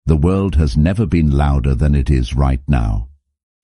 The world has never been louder than it is right now.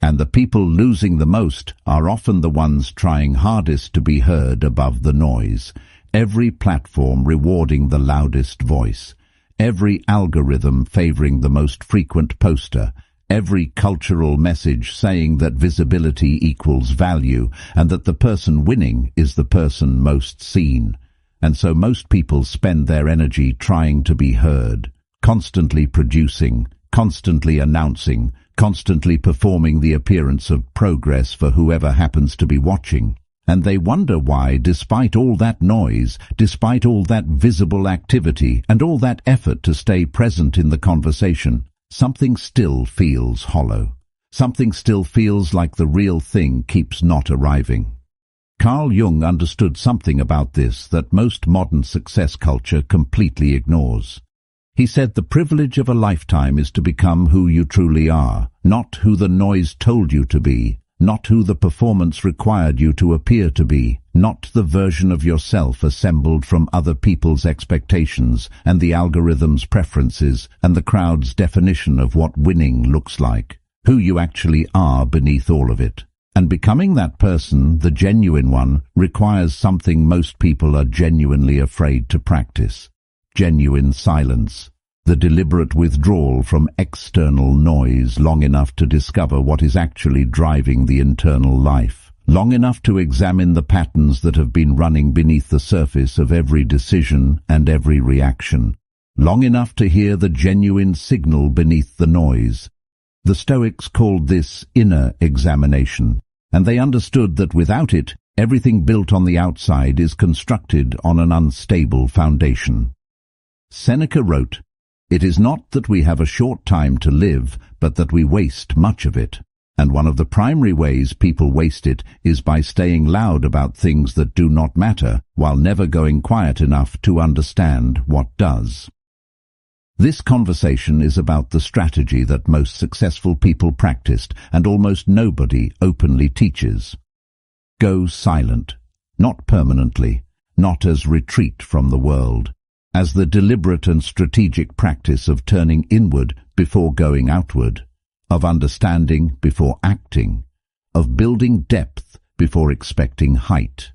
And the people losing the most are often the ones trying hardest to be heard above the noise. Every platform rewarding the loudest voice. Every algorithm favoring the most frequent poster. Every cultural message saying that visibility equals value and that the person winning is the person most seen. And so most people spend their energy trying to be heard, constantly producing, constantly announcing, constantly performing the appearance of progress for whoever happens to be watching. And they wonder why, despite all that noise, despite all that visible activity, and all that effort to stay present in the conversation, something still feels hollow. Something still feels like the real thing keeps not arriving. Carl Jung understood something about this that most modern success culture completely ignores. He said the privilege of a lifetime is to become who you truly are, not who the noise told you to be, not who the performance required you to appear to be, not the version of yourself assembled from other people's expectations and the algorithm's preferences and the crowd's definition of what winning looks like, who you actually are beneath all of it. And becoming that person, the genuine one, requires something most people are genuinely afraid to practice. Genuine silence, the deliberate withdrawal from external noise long enough to discover what is actually driving the internal life, long enough to examine the patterns that have been running beneath the surface of every decision and every reaction, long enough to hear the genuine signal beneath the noise. The Stoics called this inner examination, and they understood that without it, everything built on the outside is constructed on an unstable foundation. Seneca wrote, "It is not that we have a short time to live, but that we waste much of it. And one of the primary ways people waste it is by staying loud about things that do not matter, while never going quiet enough to understand what does." This conversation is about the strategy that most successful people practiced and almost nobody openly teaches. Go silent, not permanently, not as retreat from the world, as the deliberate and strategic practice of turning inward before going outward, of understanding before acting, of building depth before expecting height.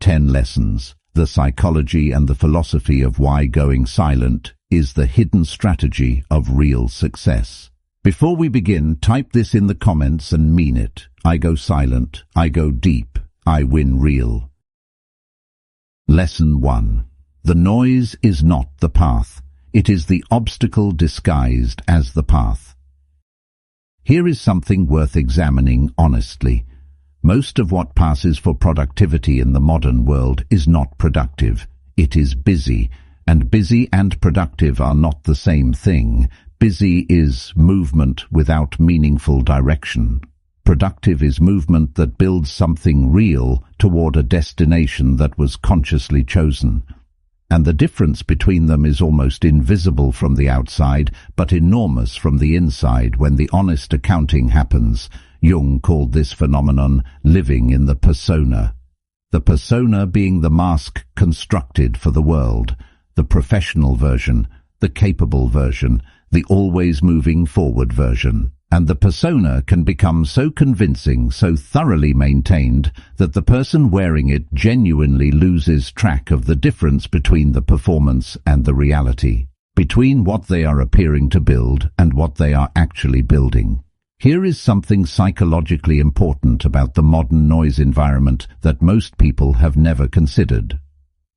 10 lessons, the psychology and the philosophy of why going silent is the hidden strategy of real success. Before we begin, type this in the comments and mean it. I go silent, I go deep, I win real. Lesson 1. The noise is not the path. It is the obstacle disguised as the path. Here is something worth examining honestly. Most of what passes for productivity in the modern world is not productive. It is busy. And busy and productive are not the same thing. Busy is movement without meaningful direction. Productive is movement that builds something real toward a destination that was consciously chosen. And the difference between them is almost invisible from the outside, but enormous from the inside when the honest accounting happens. Jung called this phenomenon living in the persona. The persona being the mask constructed for the world. The professional version, the capable version, the always moving forward version. And the persona can become so convincing, so thoroughly maintained, that the person wearing it genuinely loses track of the difference between the performance and the reality, between what they are appearing to build and what they are actually building. Here is something psychologically important about the modern noise environment that most people have never considered.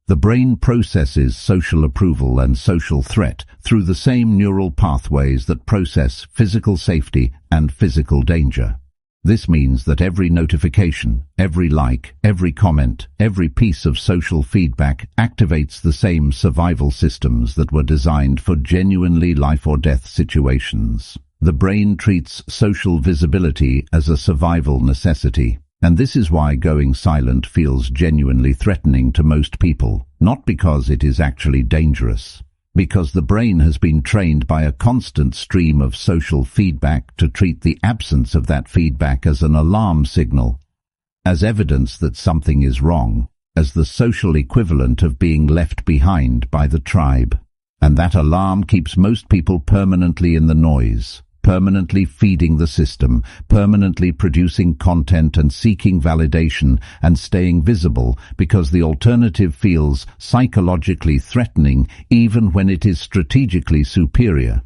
The brain processes social approval and social threat through the same neural pathways that process physical safety and physical danger. This means that every notification, every like, every comment, every piece of social feedback activates the same survival systems that were designed for genuinely life-or-death situations. The brain treats social visibility as a survival necessity. And this is why going silent feels genuinely threatening to most people, not because it is actually dangerous, because the brain has been trained by a constant stream of social feedback to treat the absence of that feedback as an alarm signal, as evidence that something is wrong, as the social equivalent of being left behind by the tribe. And that alarm keeps most people permanently in the noise, permanently feeding the system, permanently producing content and seeking validation and staying visible, because the alternative feels psychologically threatening even when it is strategically superior.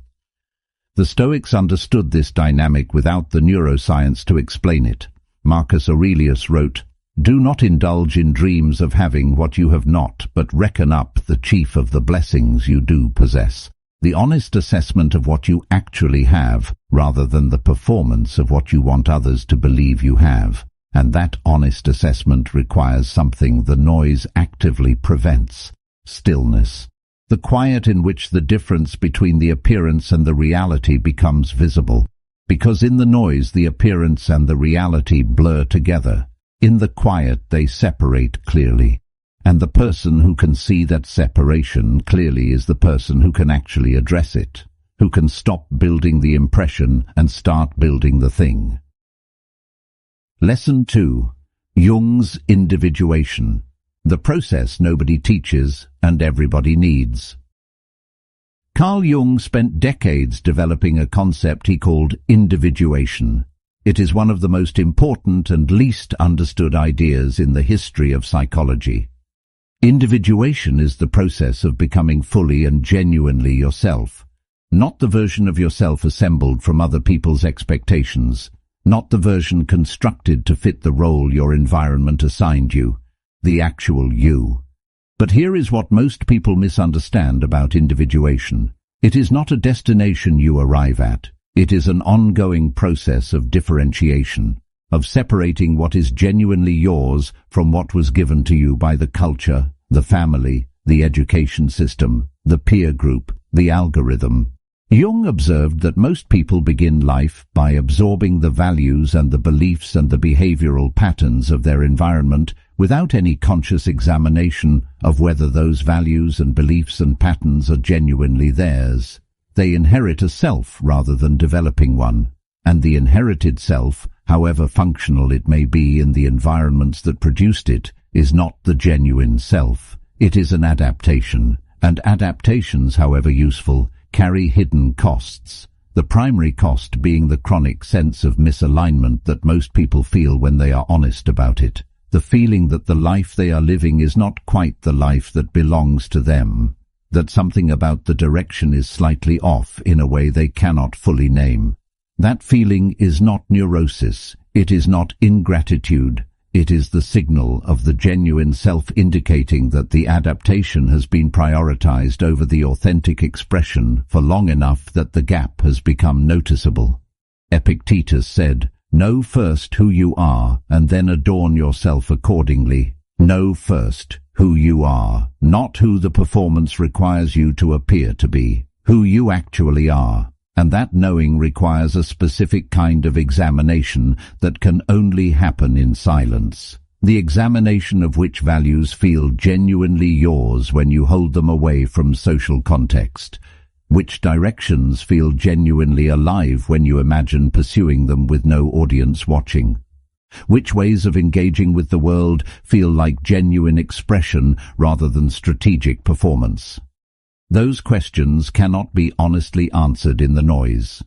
The Stoics understood this dynamic without the neuroscience to explain it. Marcus Aurelius wrote, "Do not indulge in dreams of having what you have not, but reckon up the chief of the blessings you do possess." The honest assessment of what you actually have, rather than the performance of what you want others to believe you have. And that honest assessment requires something the noise actively prevents: stillness. The quiet in which the difference between the appearance and the reality becomes visible. Because in the noise the appearance and the reality blur together. In the quiet they separate clearly. And the person who can see that separation clearly is the person who can actually address it, who can stop building the impression and start building the thing. Lesson 2. Jung's individuation. The process nobody teaches and everybody needs. Carl Jung spent decades developing a concept he called individuation. It is one of the most important and least understood ideas in the history of psychology. Individuation is the process of becoming fully and genuinely yourself, not the version of yourself assembled from other people's expectations, not the version constructed to fit the role your environment assigned you, the actual you. But here is what most people misunderstand about individuation. It is not a destination you arrive at. It is an ongoing process of differentiation, of separating what is genuinely yours from what was given to you by the culture, the family, the education system, the peer group, the algorithm. Jung observed that most people begin life by absorbing the values and the beliefs and the behavioral patterns of their environment without any conscious examination of whether those values and beliefs and patterns are genuinely theirs. They inherit a self rather than developing one, and the inherited self, however functional it may be in the environments that produced it, is not the genuine self. It is an adaptation, and adaptations, however useful, carry hidden costs, the primary cost being the chronic sense of misalignment that most people feel when they are honest about it, the feeling that the life they are living is not quite the life that belongs to them, that something about the direction is slightly off in a way they cannot fully name. That feeling is not neurosis, it is not ingratitude, it is the signal of the genuine self indicating that the adaptation has been prioritized over the authentic expression for long enough that the gap has become noticeable. Epictetus said, "Know first who you are, and then adorn yourself accordingly." Know first who you are, not who the performance requires you to appear to be, who you actually are. And that knowing requires a specific kind of examination that can only happen in silence. The examination of which values feel genuinely yours when you hold them away from social context. Which directions feel genuinely alive when you imagine pursuing them with no audience watching. Which ways of engaging with the world feel like genuine expression rather than strategic performance. Those questions cannot be honestly answered in the noise.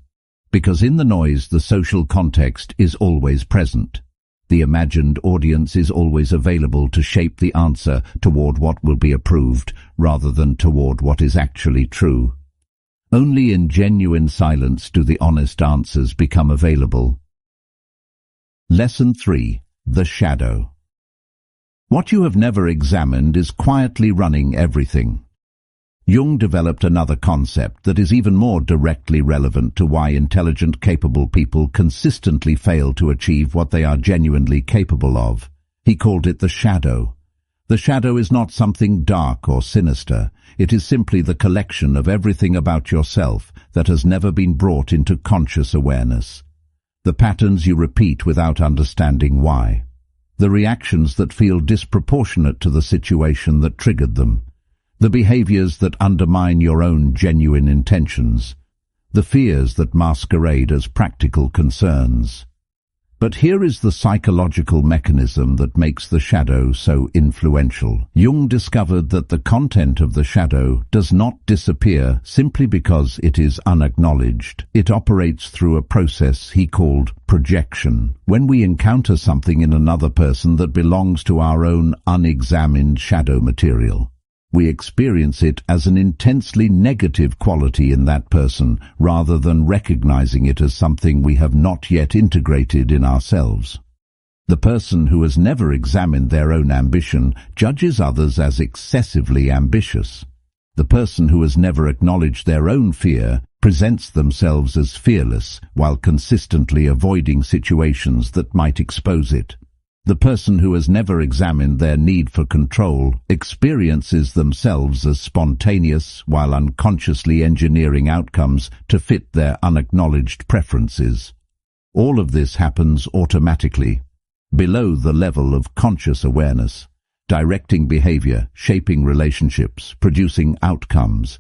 Because in the noise the social context is always present. The imagined audience is always available to shape the answer toward what will be approved rather than toward what is actually true. Only in genuine silence do the honest answers become available. Lesson 3. The Shadow. What you have never examined is quietly running everything. Jung developed another concept that is even more directly relevant to why intelligent, capable people consistently fail to achieve what they are genuinely capable of. He called it the shadow. The shadow is not something dark or sinister. It is simply the collection of everything about yourself that has never been brought into conscious awareness. The patterns you repeat without understanding why. The reactions that feel disproportionate to the situation that triggered them. The behaviors that undermine your own genuine intentions. The fears that masquerade as practical concerns. But here is the psychological mechanism that makes the shadow so influential. Jung discovered that the content of the shadow does not disappear simply because it is unacknowledged. It operates through a process he called projection. When we encounter something in another person that belongs to our own unexamined shadow material, we experience it as an intensely negative quality in that person, rather than recognizing it as something we have not yet integrated in ourselves. The person who has never examined their own ambition judges others as excessively ambitious. The person who has never acknowledged their own fear presents themselves as fearless, while consistently avoiding situations that might expose it. The person who has never examined their need for control experiences themselves as spontaneous while unconsciously engineering outcomes to fit their unacknowledged preferences. All of this happens automatically, below the level of conscious awareness, directing behavior, shaping relationships, producing outcomes.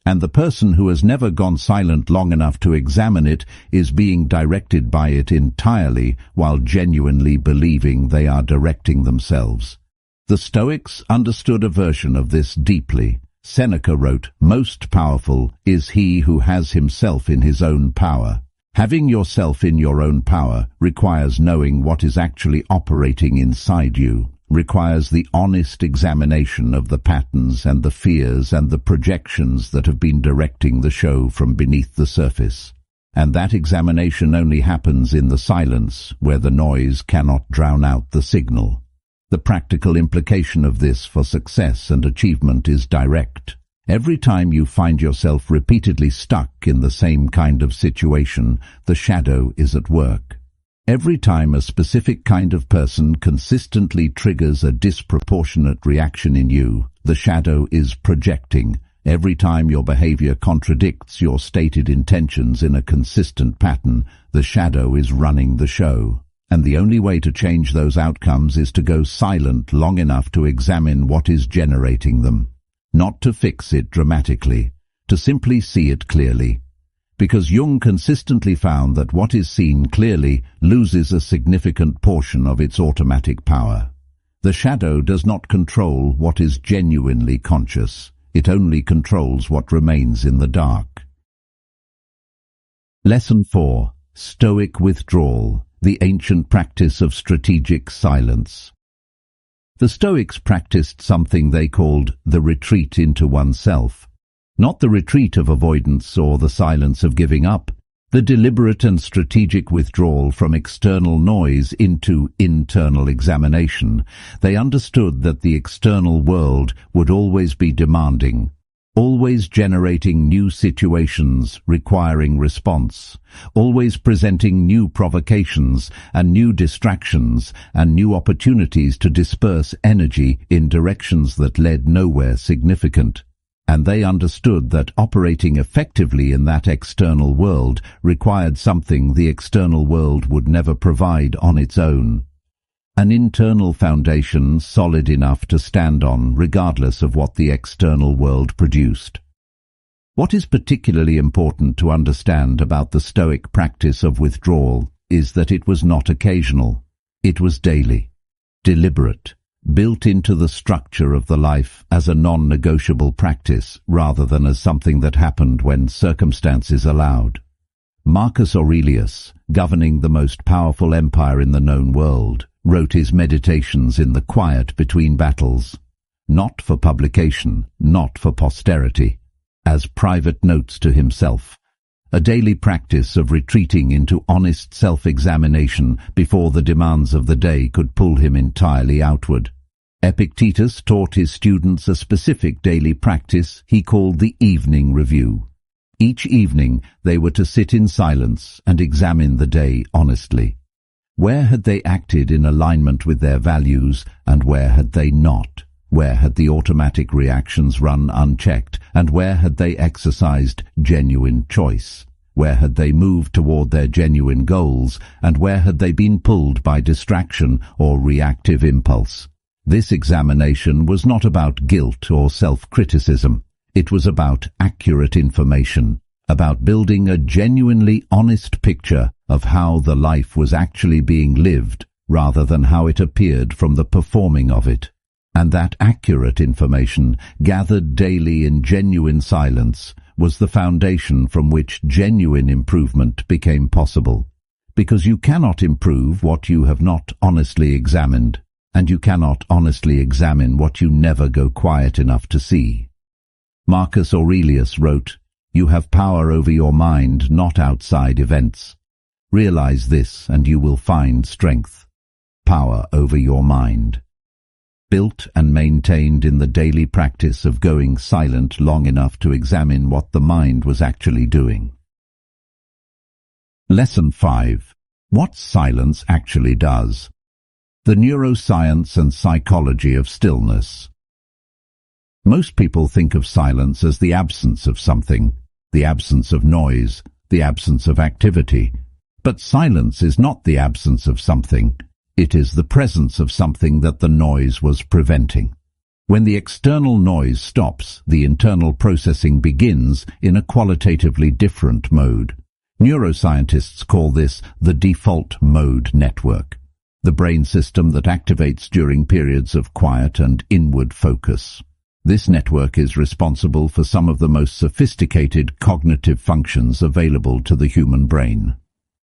And the person who has never gone silent long enough to examine it is being directed by it entirely while genuinely believing they are directing themselves. The Stoics understood a version of this deeply. Seneca wrote, "Most powerful is he who has himself in his own power." Having yourself in your own power requires knowing what is actually operating inside you, requires the honest examination of the patterns and the fears and the projections that have been directing the show from beneath the surface. And that examination only happens in the silence, where the noise cannot drown out the signal. The practical implication of this for success and achievement is direct. Every time you find yourself repeatedly stuck in the same kind of situation, the shadow is at work. Every time a specific kind of person consistently triggers a disproportionate reaction in you, the shadow is projecting. Every time your behavior contradicts your stated intentions in a consistent pattern, the shadow is running the show. And the only way to change those outcomes is to go silent long enough to examine what is generating them. Not to fix it dramatically, to simply see it clearly. Because Jung consistently found that what is seen clearly loses a significant portion of its automatic power. The shadow does not control what is genuinely conscious. It only controls what remains in the dark. Lesson 4. Stoic Withdrawal, the ancient practice of strategic silence. The Stoics practiced something they called the retreat into oneself. Not the retreat of avoidance or the silence of giving up, the deliberate and strategic withdrawal from external noise into internal examination. They understood that the external world would always be demanding, always generating new situations requiring response, always presenting new provocations and new distractions and new opportunities to disperse energy in directions that led nowhere significant. And they understood that operating effectively in that external world required something the external world would never provide on its own. An internal foundation solid enough to stand on regardless of what the external world produced. What is particularly important to understand about the Stoic practice of withdrawal is that it was not occasional. It was daily, deliberate, built into the structure of the life as a non-negotiable practice rather than as something that happened when circumstances allowed. Marcus Aurelius, governing the most powerful empire in the known world, wrote his meditations in the quiet between battles, not for publication, not for posterity, as private notes to himself, a daily practice of retreating into honest self-examination before the demands of the day could pull him entirely outward. Epictetus taught his students a specific daily practice he called the evening review. Each evening they were to sit in silence and examine the day honestly. Where had they acted in alignment with their values, and where had they not? Where had the automatic reactions run unchecked, and where had they exercised genuine choice? Where had they moved toward their genuine goals, and where had they been pulled by distraction or reactive impulse? This examination was not about guilt or self-criticism. It was about accurate information, about building a genuinely honest picture of how the life was actually being lived rather than how it appeared from the performing of it. And that accurate information, gathered daily in genuine silence, was the foundation from which genuine improvement became possible. Because you cannot improve what you have not honestly examined, and you cannot honestly examine what you never go quiet enough to see. Marcus Aurelius wrote, "You have power over your mind, not outside events. Realize this and you will find strength. Power over your mind." Built and maintained in the daily practice of going silent long enough to examine what the mind was actually doing. Lesson 5. What silence actually does. The neuroscience and psychology of stillness. Most people think of silence as the absence of something, the absence of noise, the absence of activity. But silence is not the absence of something. It is the presence of something that the noise was preventing. When the external noise stops, the internal processing begins in a qualitatively different mode. Neuroscientists call this the default mode network, the brain system that activates during periods of quiet and inward focus. This network is responsible for some of the most sophisticated cognitive functions available to the human brain.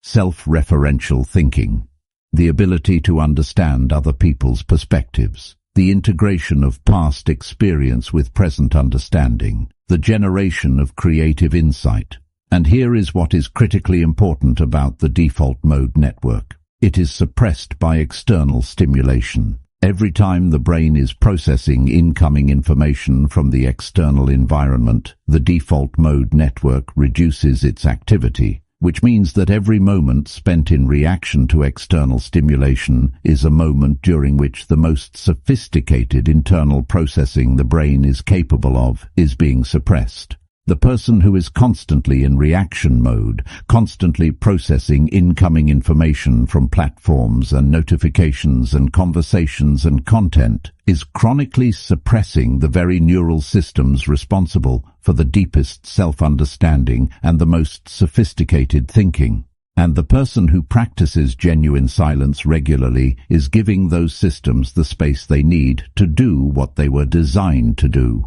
Self-referential thinking, the ability to understand other people's perspectives, the integration of past experience with present understanding, the generation of creative insight. And here is what is critically important about the default mode network. It is suppressed by external stimulation. Every time the brain is processing incoming information from the external environment, the default mode network reduces its activity, which means that every moment spent in reaction to external stimulation is a moment during which the most sophisticated internal processing the brain is capable of is being suppressed. The person who is constantly in reaction mode, constantly processing incoming information from platforms and notifications and conversations and content, is chronically suppressing the very neural systems responsible for the deepest self-understanding and the most sophisticated thinking. And the person who practices genuine silence regularly is giving those systems the space they need to do what they were designed to do.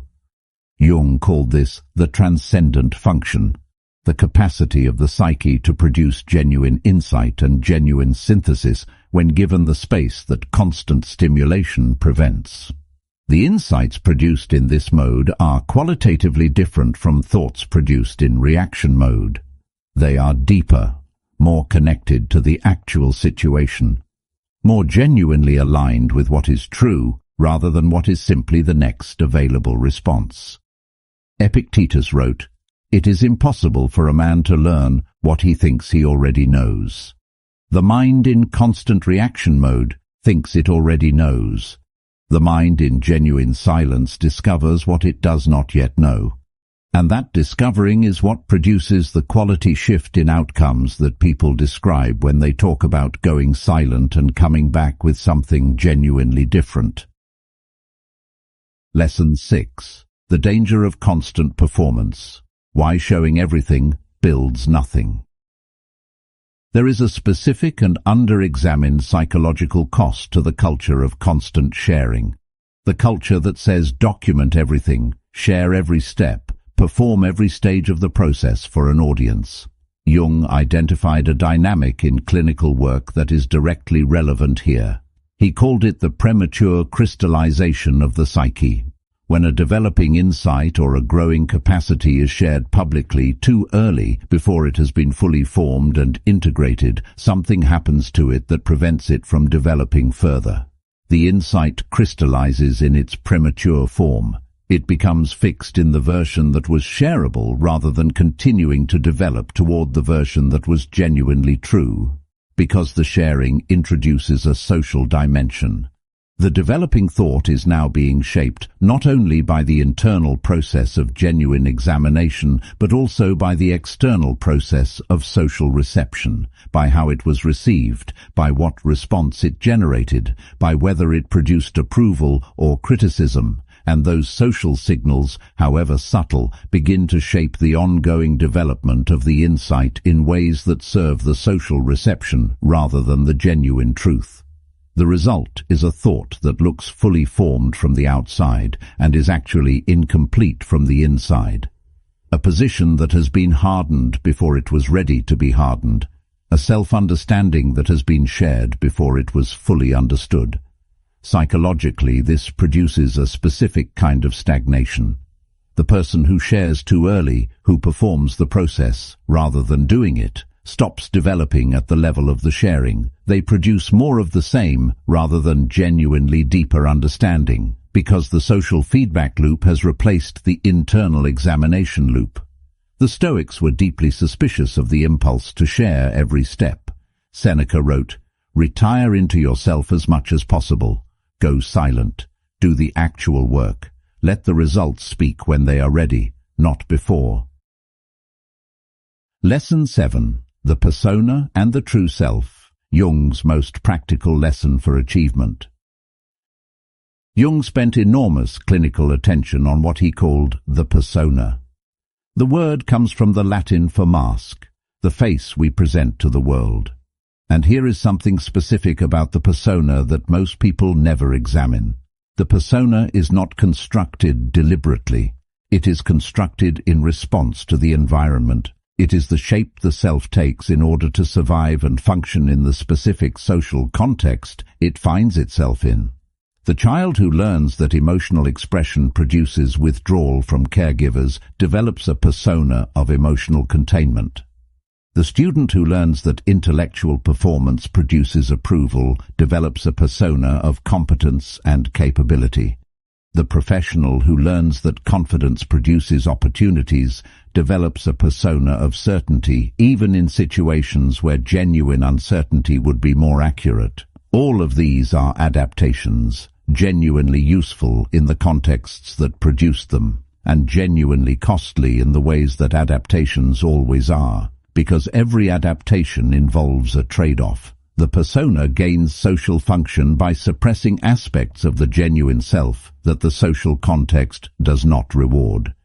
Jung called this the transcendent function, the capacity of the psyche to produce genuine insight and genuine synthesis when given the space that constant stimulation prevents. The insights produced in this mode are qualitatively different from thoughts produced in reaction mode. They are deeper, more connected to the actual situation, more genuinely aligned with what is true rather than what is simply the next available response. Epictetus wrote, "It is impossible for a man to learn what he thinks he already knows." The mind in constant reaction mode thinks it already knows. The mind in genuine silence discovers what it does not yet know. And that discovering is what produces the quality shift in outcomes that people describe when they talk about going silent and coming back with something genuinely different. Lesson 6. The danger of constant performance. Why showing everything builds nothing. There is a specific and under-examined psychological cost to the culture of constant sharing. The culture that says document everything, share every step, perform every stage of the process for an audience. Jung identified a dynamic in clinical work that is directly relevant here. He called it the premature crystallization of the psyche. When a developing insight or a growing capacity is shared publicly too early before it has been fully formed and integrated, something happens to it that prevents it from developing further. The insight crystallizes in its premature form. It becomes fixed in the version that was shareable rather than continuing to develop toward the version that was genuinely true, because the sharing introduces a social dimension. The developing thought is now being shaped not only by the internal process of genuine examination, but also by the external process of social reception, by how it was received, by what response it generated, by whether it produced approval or criticism, and those social signals, however subtle, begin to shape the ongoing development of the insight in ways that serve the social reception rather than the genuine truth. The result is a thought that looks fully formed from the outside and is actually incomplete from the inside. A position that has been hardened before it was ready to be hardened. A self-understanding that has been shared before it was fully understood. Psychologically, this produces a specific kind of stagnation. The person who shares too early, who performs the process rather than doing it, stops developing at the level of the sharing. They produce more of the same rather than genuinely deeper understanding, because the social feedback loop has replaced the internal examination loop. The Stoics were deeply suspicious of the impulse to share every step. Seneca wrote, "Retire into yourself as much as possible. Go silent. Do the actual work. Let the results speak when they are ready, not before." Lesson 7. The Persona and the True Self. Jung's most practical lesson for achievement. Jung spent enormous clinical attention on what he called the persona. The word comes from the Latin for mask, the face we present to the world. And here is something specific about the persona that most people never examine. The persona is not constructed deliberately. It is constructed in response to the environment. It is the shape the self takes in order to survive and function in the specific social context it finds itself in. The child who learns that emotional expression produces withdrawal from caregivers develops a persona of emotional containment. The student who learns that intellectual performance produces approval develops a persona of competence and capability. The professional who learns that confidence produces opportunities develops a persona of certainty, even in situations where genuine uncertainty would be more accurate. All of these are adaptations, genuinely useful in the contexts that produced them, and genuinely costly in the ways that adaptations always are, because every adaptation involves a trade-off. The persona gains social function by suppressing aspects of the genuine self that the social context does not reward.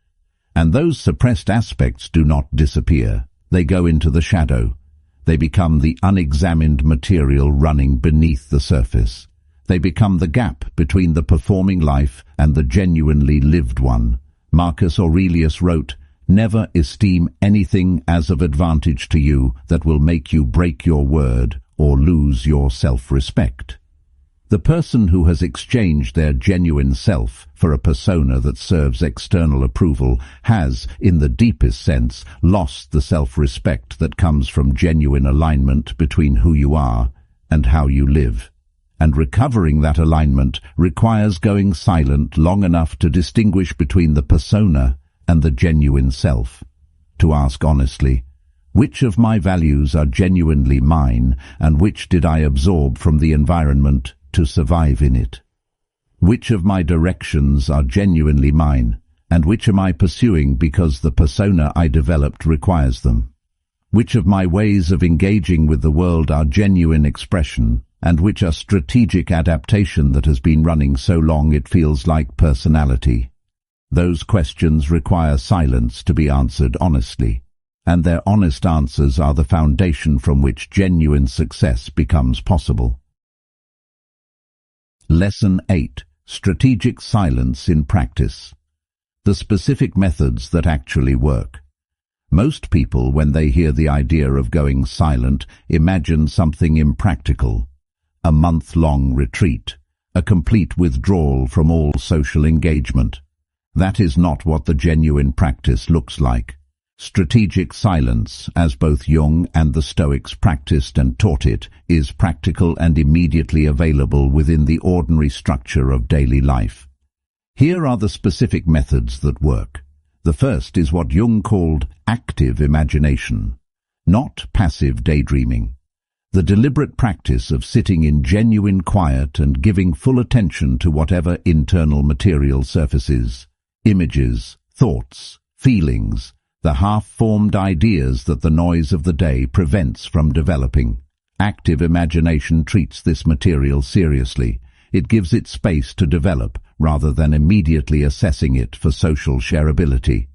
And those suppressed aspects do not disappear. They go into the shadow. They become the unexamined material running beneath the surface. They become the gap between the performing life and the genuinely lived one. Marcus Aurelius wrote, "Never esteem anything as of advantage to you that will make you break your word or lose your self-respect." The person who has exchanged their genuine self for a persona that serves external approval has, in the deepest sense, lost the self-respect that comes from genuine alignment between who you are and how you live. And recovering that alignment requires going silent long enough to distinguish between the persona and the genuine self. To ask honestly, which of my values are genuinely mine, and which did I absorb from the environment to survive in it? Which of my directions are genuinely mine, and which am I pursuing because the persona I developed requires them? Which of my ways of engaging with the world are genuine expression, and which are strategic adaptation that has been running so long it feels like personality? Those questions require silence to be answered honestly, and their honest answers are the foundation from which genuine success becomes possible. Lesson 8. Strategic Silence in Practice. The specific methods that actually work. Most people, when they hear the idea of going silent, imagine something impractical. A month-long retreat, a complete withdrawal from all social engagement. That is not what the genuine practice looks like. Strategic silence, as both Jung and the Stoics practiced and taught it, is practical and immediately available within the ordinary structure of daily life. Here are the specific methods that work. The first is what Jung called active imagination, not passive daydreaming. The deliberate practice of sitting in genuine quiet and giving full attention to whatever internal material surfaces, images, thoughts, feelings, the half-formed ideas that the noise of the day prevents from developing. Active imagination treats this material seriously. It gives it space to develop, rather than immediately assessing it for social shareability.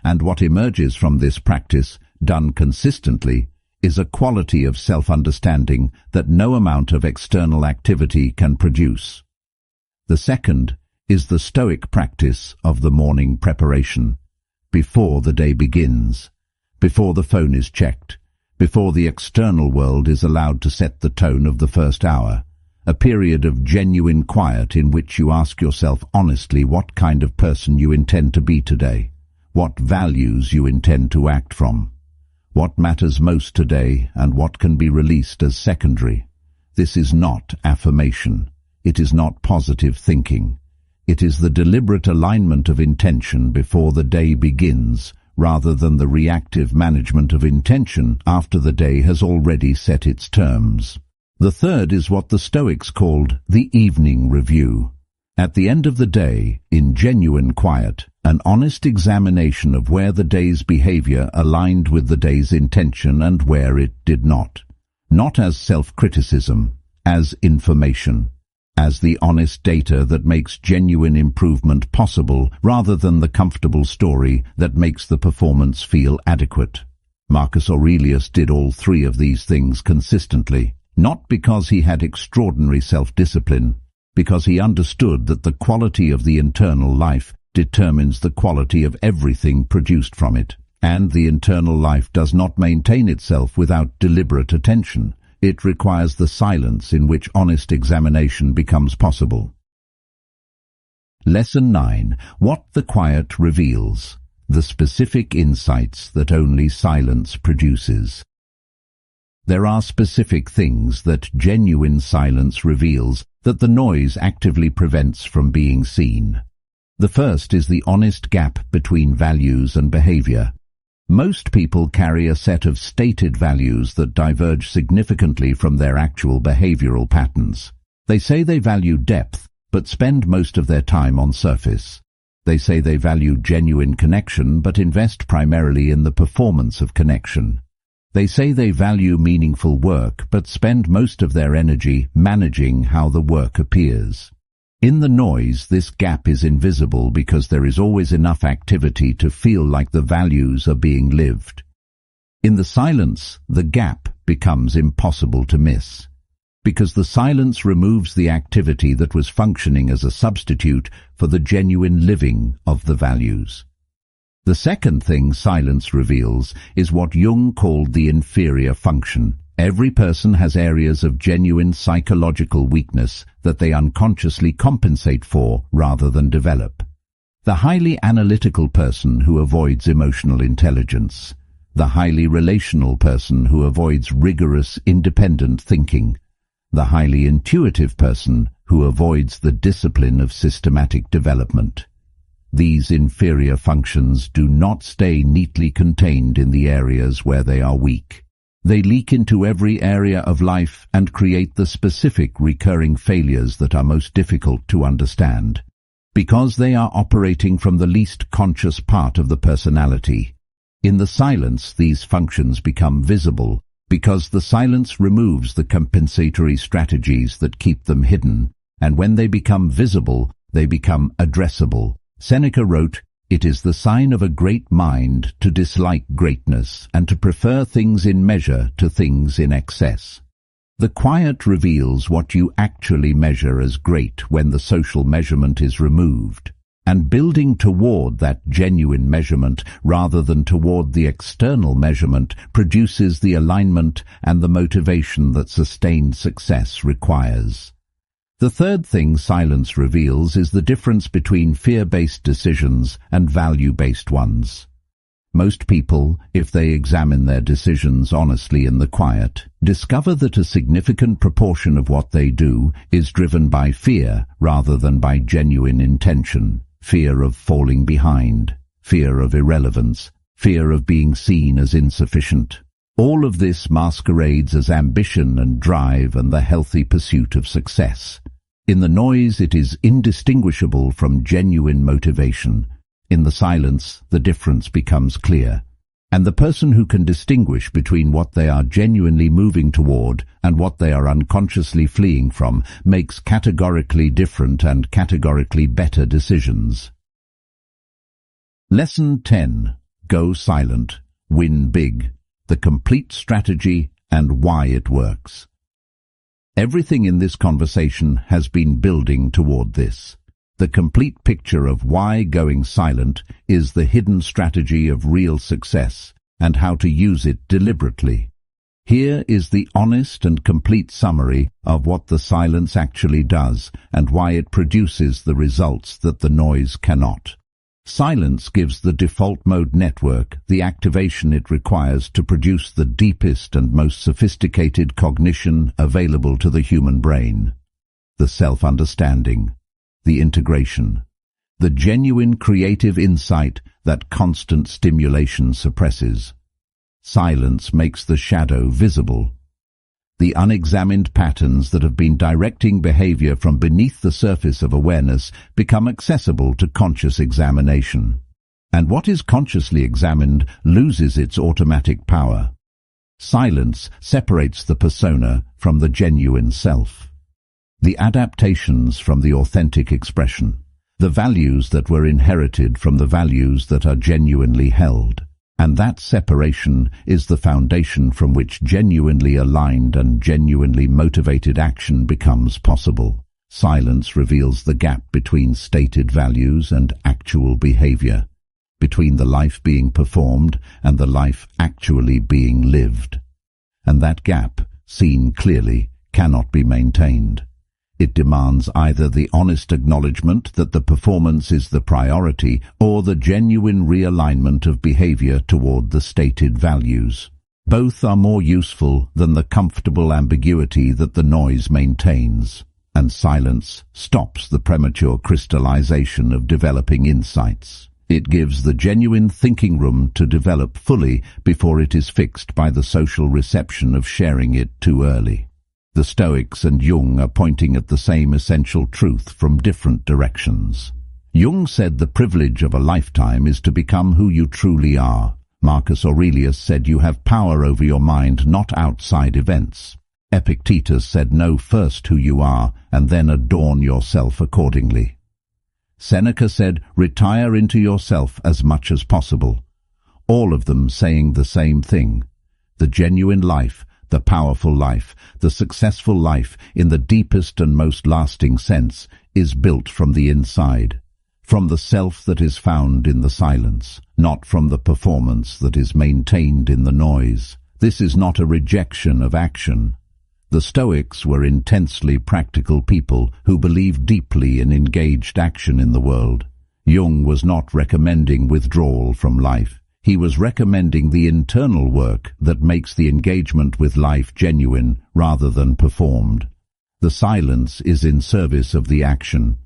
And what emerges from this practice, done consistently, is a quality of self-understanding that no amount of external activity can produce. The second is the Stoic practice of the morning preparation, before the day begins, before the phone is checked, before the external world is allowed to set the tone of the first hour, a period of genuine quiet in which you ask yourself honestly what kind of person you intend to be today, what values you intend to act from, what matters most today and what can be released as secondary. This is not affirmation. It is not positive thinking. It is the deliberate alignment of intention before the day begins, rather than the reactive management of intention after the day has already set its terms. The third is what the Stoics called the evening review. At the end of the day, in genuine quiet, an honest examination of where the day's behavior aligned with the day's intention and where it did not. Not as self-criticism, as information, as the honest data that makes genuine improvement possible rather than the comfortable story that makes the performance feel adequate. Marcus Aurelius did all three of these things consistently, not because he had extraordinary self-discipline, because he understood that the quality of the internal life determines the quality of everything produced from it, and the internal life does not maintain itself without deliberate attention. It requires the silence in which honest examination becomes possible. Lesson 9. What the quiet reveals. The specific insights that only silence produces. There are specific things that genuine silence reveals that the noise actively prevents from being seen. The first is the honest gap between values and behavior. Most people carry a set of stated values that diverge significantly from their actual behavioral patterns. They say they value depth, but spend most of their time on surface. They say they value genuine connection, but invest primarily in the performance of connection. They say they value meaningful work, but spend most of their energy managing how the work appears. In the noise, this gap is invisible because there is always enough activity to feel like the values are being lived. In the silence, the gap becomes impossible to miss, because the silence removes the activity that was functioning as a substitute for the genuine living of the values. The second thing silence reveals is what Jung called the inferior function. Every person has areas of genuine psychological weakness that they unconsciously compensate for rather than develop. The highly analytical person who avoids emotional intelligence. The highly relational person who avoids rigorous, independent thinking. The highly intuitive person who avoids the discipline of systematic development. These inferior functions do not stay neatly contained in the areas where they are weak. They leak into every area of life and create the specific recurring failures that are most difficult to understand. Because they are operating from the least conscious part of the personality. In the silence, these functions become visible, because the silence removes the compensatory strategies that keep them hidden, and when they become visible, they become addressable. Seneca wrote, "It is the sign of a great mind to dislike greatness and to prefer things in measure to things in excess." The quiet reveals what you actually measure as great when the social measurement is removed, and building toward that genuine measurement rather than toward the external measurement produces the alignment and the motivation that sustained success requires. The third thing silence reveals is the difference between fear-based decisions and value-based ones. Most people, if they examine their decisions honestly in the quiet, discover that a significant proportion of what they do is driven by fear rather than by genuine intention. Fear of falling behind, fear of irrelevance, fear of being seen as insufficient. All of this masquerades as ambition and drive and the healthy pursuit of success. In the noise, it is indistinguishable from genuine motivation. In the silence, the difference becomes clear. And the person who can distinguish between what they are genuinely moving toward and what they are unconsciously fleeing from makes categorically different and categorically better decisions. Lesson 10. Go silent. Win big. The complete strategy and why it works. Everything in this conversation has been building toward this. The complete picture of why going silent is the hidden strategy of real success and how to use it deliberately. Here is the honest and complete summary of what the silence actually does and why it produces the results that the noise cannot. Silence gives the default mode network the activation it requires to produce the deepest and most sophisticated cognition available to the human brain. The self-understanding, the integration, the genuine creative insight that constant stimulation suppresses. Silence makes the shadow visible. The unexamined patterns that have been directing behavior from beneath the surface of awareness become accessible to conscious examination. And what is consciously examined loses its automatic power. Silence separates the persona from the genuine self. The adaptations from the authentic expression. The values that were inherited from the values that are genuinely held. And that separation is the foundation from which genuinely aligned and genuinely motivated action becomes possible. Silence reveals the gap between stated values and actual behavior, between the life being performed and the life actually being lived. And that gap, seen clearly, cannot be maintained. It demands either the honest acknowledgement that the performance is the priority or the genuine realignment of behavior toward the stated values. Both are more useful than the comfortable ambiguity that the noise maintains, and silence stops the premature crystallization of developing insights. It gives the genuine thinking room to develop fully before it is fixed by the social reception of sharing it too early. The Stoics and Jung are pointing at the same essential truth from different directions. Jung said the privilege of a lifetime is to become who you truly are. Marcus Aurelius said you have power over your mind, not outside events. Epictetus said know first who you are and then adorn yourself accordingly. Seneca said retire into yourself as much as possible. All of them saying the same thing. The genuine life, the powerful life, the successful life in the deepest and most lasting sense is built from the inside, from the self that is found in the silence, not from the performance that is maintained in the noise. This is not a rejection of action. The Stoics were intensely practical people who believed deeply in engaged action in the world. Jung was not recommending withdrawal from life. He was recommending the internal work that makes the engagement with life genuine rather than performed. The silence is in service of the action.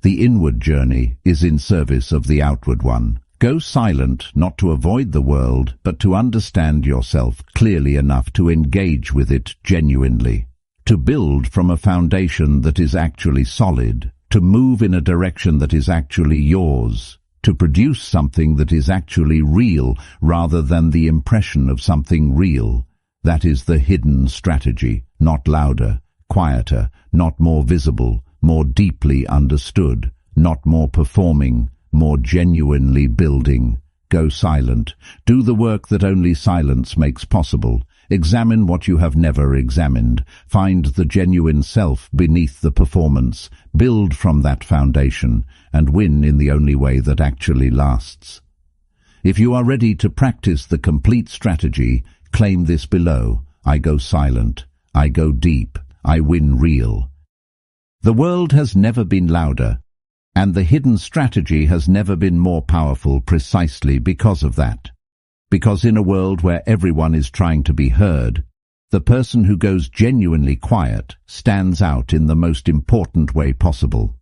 The inward journey is in service of the outward one. Go silent not to avoid the world, but to understand yourself clearly enough to engage with it genuinely. To build from a foundation that is actually solid. To move in a direction that is actually yours. To produce something that is actually real rather than the impression of something real. That is the hidden strategy, not louder, quieter, not more visible, more deeply understood, not more performing, more genuinely building. Go silent. Do the work that only silence makes possible. Examine what you have never examined. Find the genuine self beneath the performance. Build from that foundation and win in the only way that actually lasts. If you are ready to practice the complete strategy, claim this below. I go silent. I go deep. I win real. The world has never been louder, and the hidden strategy has never been more powerful precisely because of that. Because in a world where everyone is trying to be heard, the person who goes genuinely quiet stands out in the most important way possible.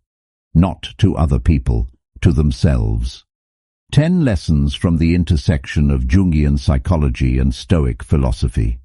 Not to other people, to themselves. 10 lessons from the intersection of Jungian psychology and Stoic philosophy.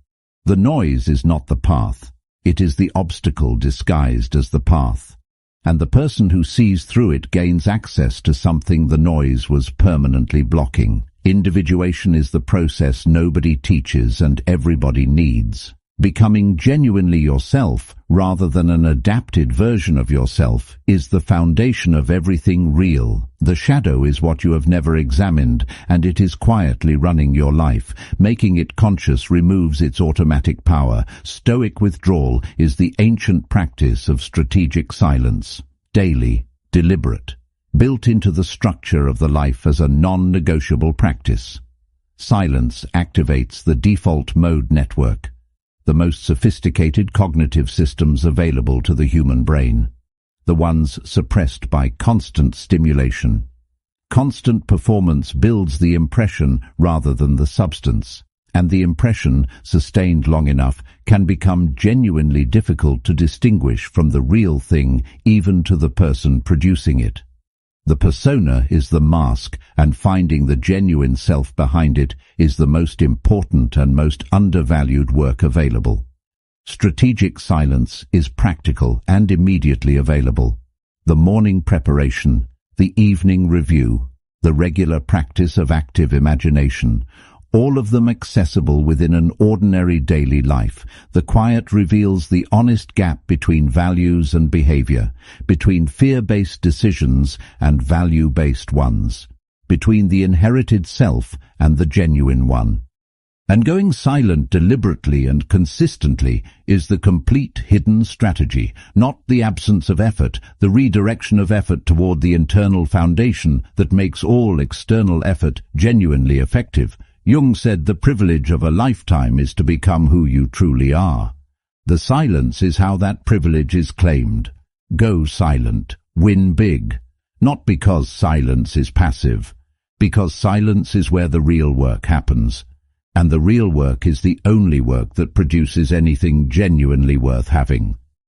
The noise is not the path. It is the obstacle disguised as the path. And the person who sees through it gains access to something the noise was permanently blocking. Individuation is the process nobody teaches and everybody needs. Becoming genuinely yourself, rather than an adapted version of yourself, is the foundation of everything real. The shadow is what you have never examined, and it is quietly running your life. Making it conscious removes its automatic power. Stoic withdrawal is the ancient practice of strategic silence. Daily, deliberate, built into the structure of the life as a non-negotiable practice. Silence activates the default mode network, the most sophisticated cognitive systems available to the human brain, the ones suppressed by constant stimulation. Constant performance builds the impression rather than the substance, and the impression, sustained long enough, can become genuinely difficult to distinguish from the real thing, even to the person producing it. The persona is the mask, and finding the genuine self behind it is the most important and most undervalued work available. Strategic silence is practical and immediately available. The morning preparation, the evening review, the regular practice of active imagination, all of them accessible within an ordinary daily life. The quiet reveals the honest gap between values and behavior, between fear-based decisions and value-based ones, between the inherited self and the genuine one. And going silent deliberately and consistently is the complete hidden strategy, not the absence of effort, the redirection of effort toward the internal foundation that makes all external effort genuinely effective. Jung said the privilege of a lifetime is to become who you truly are. The silence is how that privilege is claimed. Go silent, win big. Not because silence is passive, because silence is where the real work happens. And the real work is the only work that produces anything genuinely worth having.